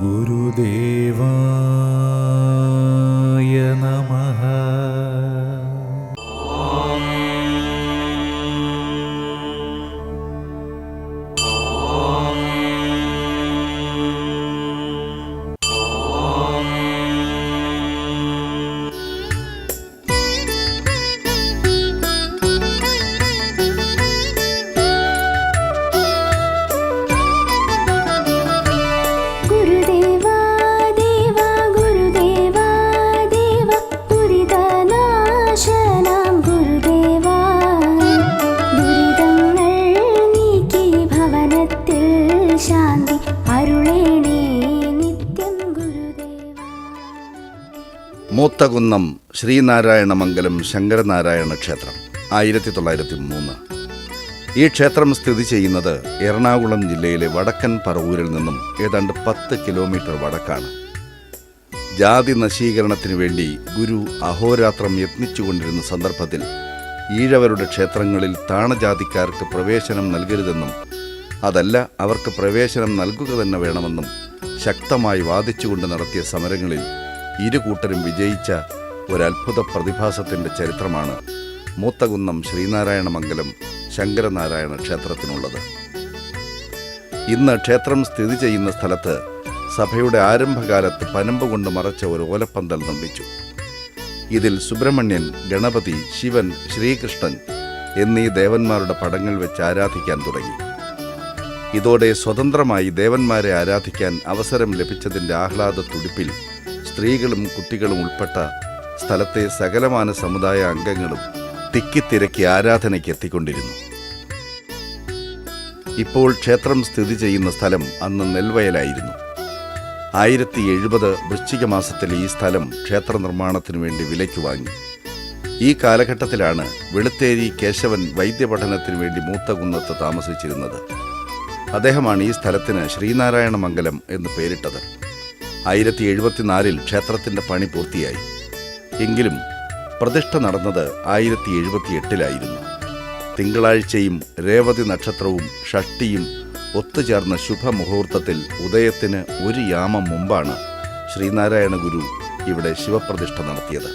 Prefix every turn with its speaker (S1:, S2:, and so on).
S1: ഗുരുദേവായ നമഃ.
S2: മൂത്തകുന്നം ശ്രീനാരായണമംഗലം ശങ്കരനാരായണ ക്ഷേത്രം 1903. ഈ ക്ഷേത്രം സ്ഥിതി ചെയ്യുന്നത് എറണാകുളം ജില്ലയിലെ വടക്കൻ പറവൂരിൽ നിന്നും ഏതാണ്ട് 10 കിലോമീറ്റർ വടക്കാണ്. ജാതി നശീകരണത്തിനു വേണ്ടി ഗുരു അഹോരാത്രം യത്നിച്ചുകൊണ്ടിരുന്ന സന്ദർഭത്തിൽ ഈഴവരുടെ ക്ഷേത്രങ്ങളിൽ താണജാതിക്കാർക്ക് പ്രവേശനം നൽകരുതെന്നും അതല്ല അവർക്ക് പ്രവേശനം നൽകുക തന്നെ വേണമെന്നും ശക്തമായി വാദിച്ചുകൊണ്ട് നടത്തിയ സമരങ്ങളിൽ ഇരുകൂട്ടരും വിജയിച്ച ഒരത്ഭുത പ്രതിഭാസത്തിൻ്റെ ചരിത്രമാണ് മൂത്തകുന്നം ശ്രീനാരായണമംഗലം ശങ്കരനാരായണ ക്ഷേത്രത്തിനുള്ളത്. ഇന്ന് ക്ഷേത്രം സ്ഥിതി ചെയ്യുന്ന സ്ഥലത്ത് സഭയുടെ ആരംഭകാലത്ത് പനമ്പ് കൊണ്ട് മറച്ച ഒരു ഓലപ്പന്തൽ നിർമ്മിച്ചു. ഇതിൽ സുബ്രഹ്മണ്യൻ, ഗണപതി, ശിവൻ, ശ്രീകൃഷ്ണൻ എന്നീ ദേവന്മാരുടെ പടങ്ങൾ വെച്ച് ആരാധിക്കാൻ തുടങ്ങി. ഇതോടെ സ്വതന്ത്രമായി ദേവന്മാരെ ആരാധിക്കാൻ അവസരം ലഭിച്ചതിൻ്റെ ആഹ്ലാദ തുടിപ്പിൽ സ്ത്രീകളും കുട്ടികളും ഉൾപ്പെട്ട സ്ഥലത്തെ സകലമാന സമുദായ അംഗങ്ങളും തിക്കിത്തിരക്കി ആരാധനയ്ക്ക് എത്തിക്കൊണ്ടിരുന്നു. ഇപ്പോൾ ക്ഷേത്രം സ്ഥിതി ചെയ്യുന്ന സ്ഥലം അന്ന് നെൽവയലായിരുന്നു. 1070 വൃശ്ചിക മാസത്തിൽ ഈ സ്ഥലം ക്ഷേത്ര നിർമ്മാണത്തിനു വേണ്ടി വിലയ്ക്ക് വാങ്ങി. ഈ കാലഘട്ടത്തിലാണ് വെളുത്തേരി കേശവൻ വൈദ്യപഠനത്തിനു വേണ്ടി മൂത്തകുന്നത്ത് താമസിച്ചിരുന്നത്. അദ്ദേഹമാണ് ഈ സ്ഥലത്തിന് ശ്രീനാരായണമംഗലം എന്ന് പേരിട്ടത്. 1074 ക്ഷേത്രത്തിൻ്റെ പണി പൂർത്തിയായി. എങ്കിലും പ്രതിഷ്ഠ നടന്നത് 1078 തിങ്കളാഴ്ചയും രേവതി നക്ഷത്രവും ഷഷ്ടിയും ഒത്തുചേർന്ന ശുഭമുഹൂർത്തത്തിൽ ഉദയത്തിന് 1 യാമം മുമ്പാണ് ശ്രീനാരായണ ഗുരു ഇവിടെ ശിവപ്രതിഷ്ഠ നടത്തിയത്.